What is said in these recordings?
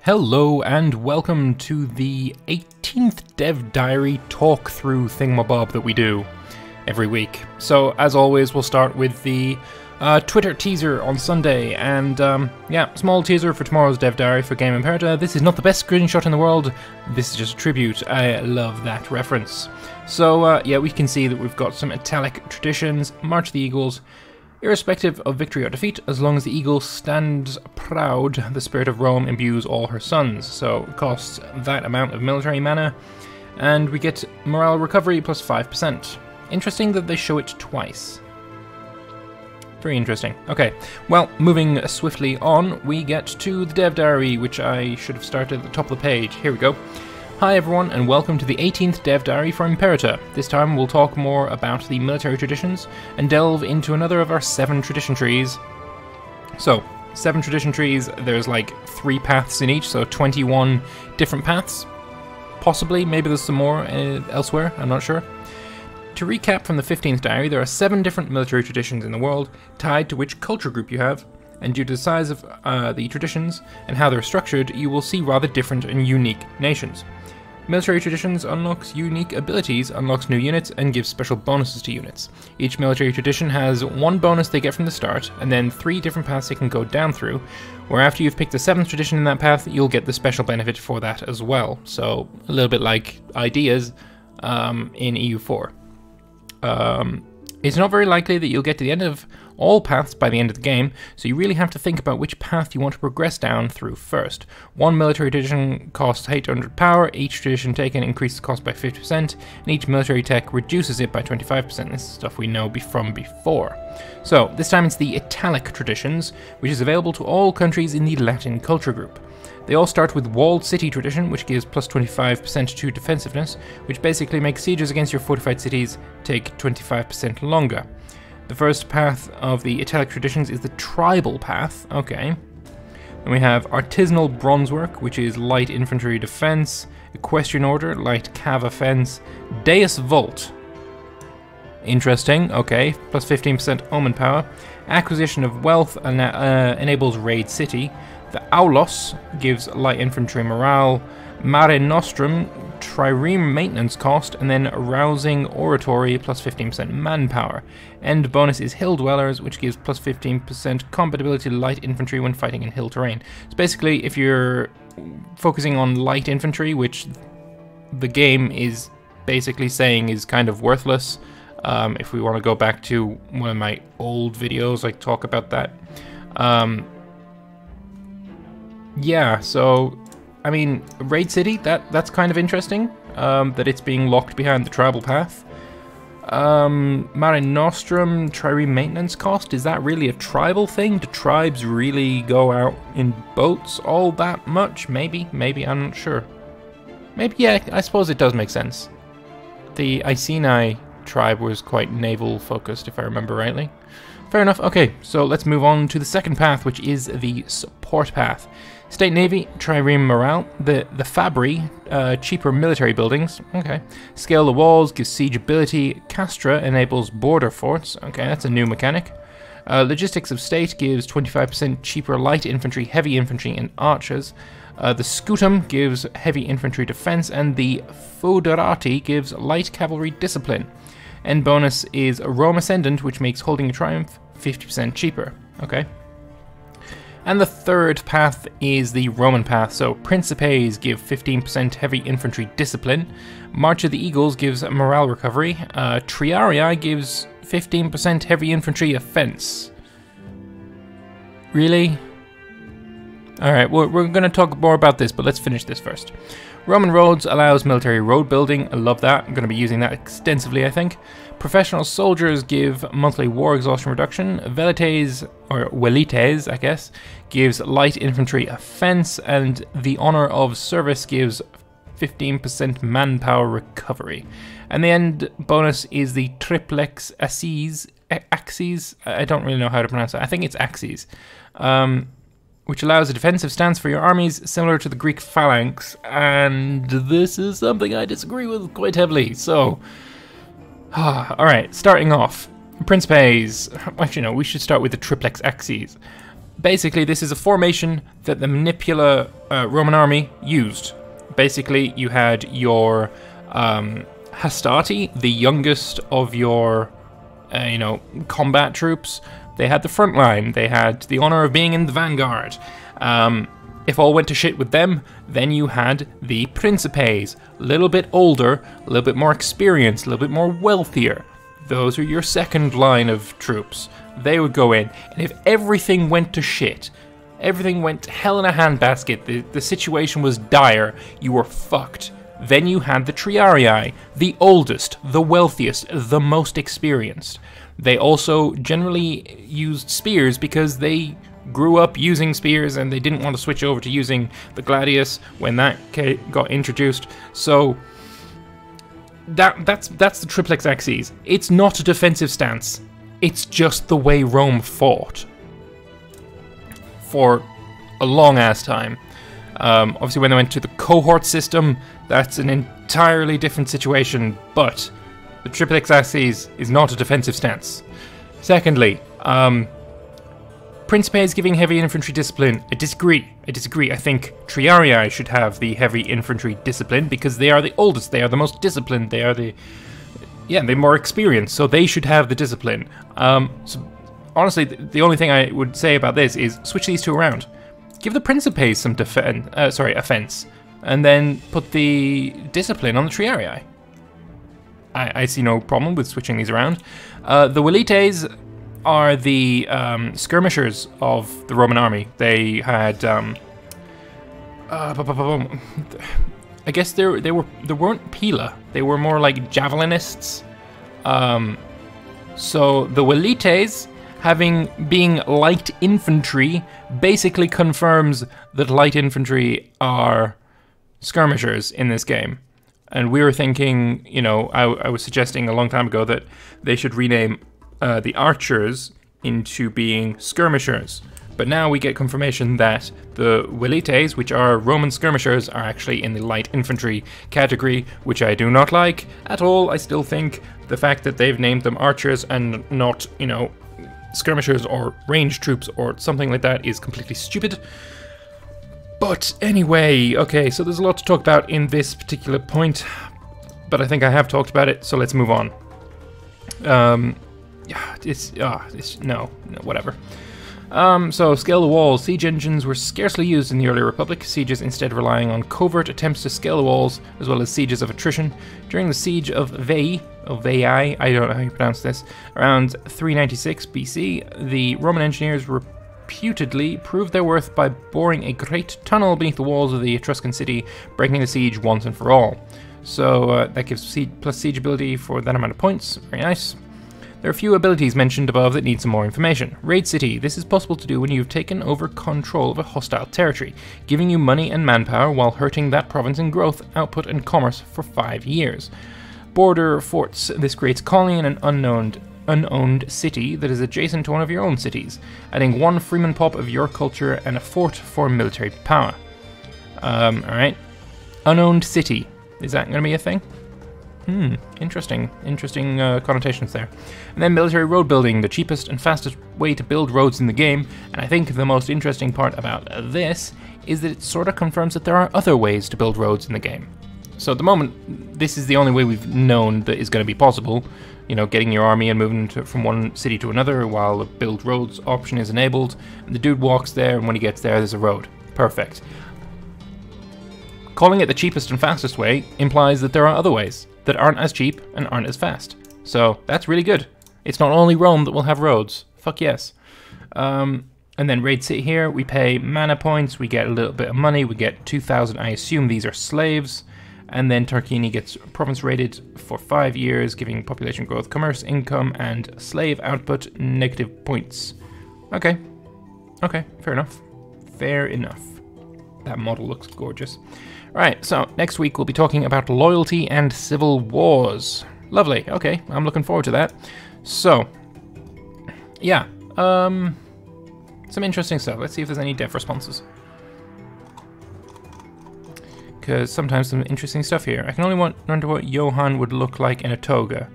Hello and welcome to the 18th Dev Diary talk through thingamabob that we do every week. So as always, we'll start with the Twitter teaser on Sunday, and yeah, small teaser for tomorrow's Dev Diary for Game Imperator. This is not the best screenshot in the world, this is just a tribute. I love that reference. So yeah, we can see that we've got some Italic Traditions, March of the Eagles. Irrespective of victory or defeat, as long as the eagle stands proud, the spirit of Rome imbues all her sons. So it costs that amount of military mana, and we get morale recovery plus 5%. Interesting that they show it twice. Very interesting. Okay, well, moving swiftly on, we get to the Dev Diary, which I should have started at the top of the page. Here we go. Hi everyone, and welcome to the 18th Dev Diary for Imperator. This time we'll talk more about the military traditions and delve into another of our 7 tradition trees. So, 7 tradition trees, there's like 3 paths in each, so 21 different paths. Possibly, maybe there's some more elsewhere, I'm not sure. To recap from the 15th diary, there are 7 different military traditions in the world, tied to which culture group you have, and due to the size of the traditions and how they're structured, you will see rather different and unique nations. Military traditions unlocks unique abilities, unlocks new units, and gives special bonuses to units. Each military tradition has 1 bonus they get from the start, and then 3 different paths they can go down through, where after you've picked the 7th tradition in that path, you'll get the special benefit for that as well. So, a little bit like ideas in EU4. It's not very likely that you'll get to the end of all paths by the end of the game, so you really have to think about which path you want to progress down through first. 1 military tradition costs 800 power, each tradition taken increases cost by 50%, and each military tech reduces it by 25%. This is stuff we know from before. So, this time it's the Italic Traditions, which is available to all countries in the Latin culture group. They all start with Walled City Tradition, which gives plus 25% to defensiveness, which basically makes sieges against your fortified cities take 25% longer. The first path of the Italic Traditions is the Tribal path. Okay. Then we have Artisanal Bronzework, which is Light Infantry Defense, Equestrian Order, Light Cav Offense, Deus Volt. Interesting, okay, plus 15% Omen Power. Acquisition of Wealth enables Raid City. The Aulos gives Light Infantry Morale. Mare Nostrum, Trireme Maintenance Cost, and then Rousing Oratory, plus 15% Manpower. End bonus is Hill Dwellers, which gives plus 15% compatibility to Light Infantry when fighting in hill terrain. So basically, if you're focusing on Light Infantry, which the game is basically saying is kind of worthless, if we want to go back to one of my old videos, I talk about that. Yeah, so I mean, Raid City, that's kind of interesting, that it's being locked behind the tribal path. Mare Nostrum, Trireme Maintenance Cost, is that really a tribal thing? Do tribes really go out in boats all that much? Maybe, I'm not sure. Maybe, yeah, I suppose it does make sense. The Iceni tribe was quite naval focused, if I remember rightly. Fair enough, okay, so let's move on to the second path, which is the Support path. State Navy, Trireme Morale, the Fabri, cheaper military buildings, okay. Scale the Walls, gives siege ability, Castra enables border forts, okay, that's a new mechanic. Logistics of State gives 25% cheaper light infantry, heavy infantry, and archers. The Scutum gives heavy infantry defense, and the Foderati gives light cavalry discipline. End bonus is Rome Ascendant, which makes holding a triumph 50% cheaper, okay. And the third path is the Roman path, so Principes give 15% heavy infantry discipline, March of the Eagles gives morale recovery, Triarii gives 15% heavy infantry offense. Really? Alright, we're going to talk more about this, but let's finish this first. Roman Roads allows military road building, I love that, I'm going to be using that extensively I think. Professional soldiers give monthly war exhaustion reduction. Velites, or Velites I guess, gives light infantry offense, and the honor of service gives 15% manpower recovery. And the end bonus is the Triplex Axes, I don't really know how to pronounce it, I think it's Axes. Which allows a defensive stance for your armies, similar to the Greek phalanx, and this is something I disagree with quite heavily, so... Alright, starting off. Principes. Actually, no, we should start with the Triplex Axes. basically, this is a formation that the Manipula Roman army used. Basically, you had your Hastati, the youngest of your, combat troops. They had the front line. They had the honor of being in the vanguard. If all went to shit with them, then you had the Principes, a little bit older, a little bit more experienced, a little bit more wealthier. Those are your second line of troops. They would go in, and if everything went to shit, everything went to hell in a handbasket, the situation was dire, you were fucked. Then you had the Triarii, the oldest, the wealthiest, the most experienced. They also generally used spears because they grew up using spears and they didn't want to switch over to using the gladius when that got introduced. So that's the triplex axes. It's not a defensive stance. It's just the way Rome fought for a long ass time. Obviously when they went to the cohort system, that's an entirely different situation, but the triplex axes is not a defensive stance. Secondly, Principes giving heavy infantry discipline. I disagree. I think Triarii should have the heavy infantry discipline because they are the oldest, they are the most disciplined, they are they're more experienced, so they should have the discipline. So honestly, the only thing I would say about this is switch these two around. Give the Principes some offense, and then put the discipline on the Triarii. I see no problem with switching these around. The Velites are the skirmishers of the Roman army. They had I guess they weren't pila. They were more like javelinists. So the Velites, being light infantry, basically confirms that light infantry are skirmishers in this game. And we were thinking, I was suggesting a long time ago that they should rename the archers into being skirmishers. But now we get confirmation that the Velites, which are Roman skirmishers, are actually in the light infantry category, which I do not like at all. I still think the fact that they've named them archers and not, skirmishers or ranged troops or something like that is completely stupid. But anyway, okay, so there's a lot to talk about in this particular point, but I think I have talked about it, so let's move on. No, whatever. So, scale the walls. Siege engines were scarcely used in the early Republic, sieges instead relying on covert attempts to scale the walls, as well as sieges of attrition. During the siege of Veii, I don't know how you pronounce this, around 396 BC, the Roman engineers reputedly proved their worth by boring a great tunnel beneath the walls of the Etruscan city, breaking the siege once and for all. So, that gives plus siege ability for that amount of points. Very nice. There are a few abilities mentioned above that need some more information. Raid City. This is possible to do when you've taken over control of a hostile territory, giving you money and manpower while hurting that province in growth, output and commerce for 5 years. Border Forts. This creates a colony in an unowned city that is adjacent to one of your own cities, adding 1 Freeman pop of your culture and a fort for military power. Alright. Unowned city. Is that going to be a thing? Interesting connotations there. And then military road building, the cheapest and fastest way to build roads in the game, and I think the most interesting part about this is that it sort of confirms that there are other ways to build roads in the game. So at the moment, this is the only way we've known that is going to be possible, getting your army and moving from one city to another while the build roads option is enabled, and the dude walks there, and when he gets there, there's a road. Perfect. Calling it the cheapest and fastest way implies that there are other ways that aren't as cheap and aren't as fast. So that's really good. It's not only Rome that will have roads. Fuck yes. And then Raid City here, we pay mana points, we get a little bit of money, we get 2,000, I assume these are slaves. And then Tarquini gets province raided for 5 years, giving population growth, commerce, income, and slave output negative points. Okay. Okay, fair enough. Fair enough. That model looks gorgeous. Right, so next week we'll be talking about loyalty and civil wars. Lovely, okay, I'm looking forward to that. So, yeah, some interesting stuff. Let's see if there's any dev responses. Because sometimes some interesting stuff here. I can only wonder what Johann would look like in a toga.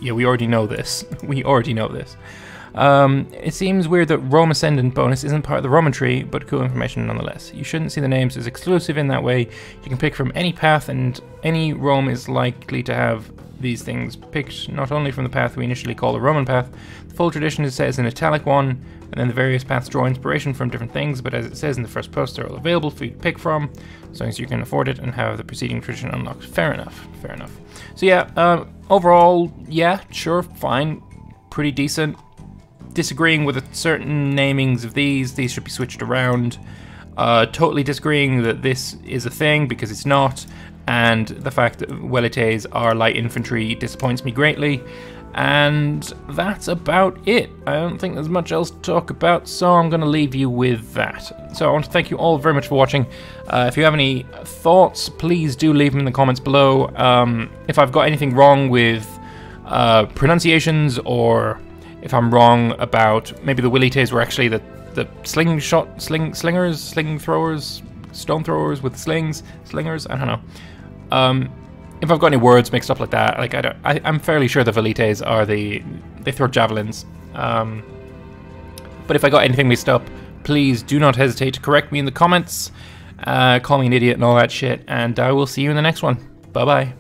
Yeah, we already know this. We already know this. It seems weird that Rome Ascendant bonus isn't part of the Roman tree, but cool information nonetheless. You shouldn't see the names as exclusive in that way. You can pick from any path, and any Rome is likely to have these things picked not only from the path we initially call the Roman path. The full tradition is says an italic one, and then the various paths draw inspiration from different things, but as it says in the first post, they're all available for you to pick from, as long as you can afford it and have the preceding tradition unlocked. Fair enough, fair enough. So yeah, overall, yeah, sure, fine, pretty decent. Disagreeing with certain namings of these should be switched around. Totally disagreeing that this is a thing, because it's not, and the fact that Welites are light infantry disappoints me greatly. And that's about it. I don't think there's much else to talk about, so I'm going to leave you with that. So I want to thank you all very much for watching. If you have any thoughts, please do leave them in the comments below. If I've got anything wrong with pronunciations, or if I'm wrong about maybe the Welites were actually the slingers, sling throwers, stone throwers with slingers, I don't know. If I've got any words mixed up like that, like I'm fairly sure the Velites are they throw javelins. But if I got anything mixed up, please do not hesitate to correct me in the comments, call me an idiot and all that shit, and I will see you in the next one. Bye bye.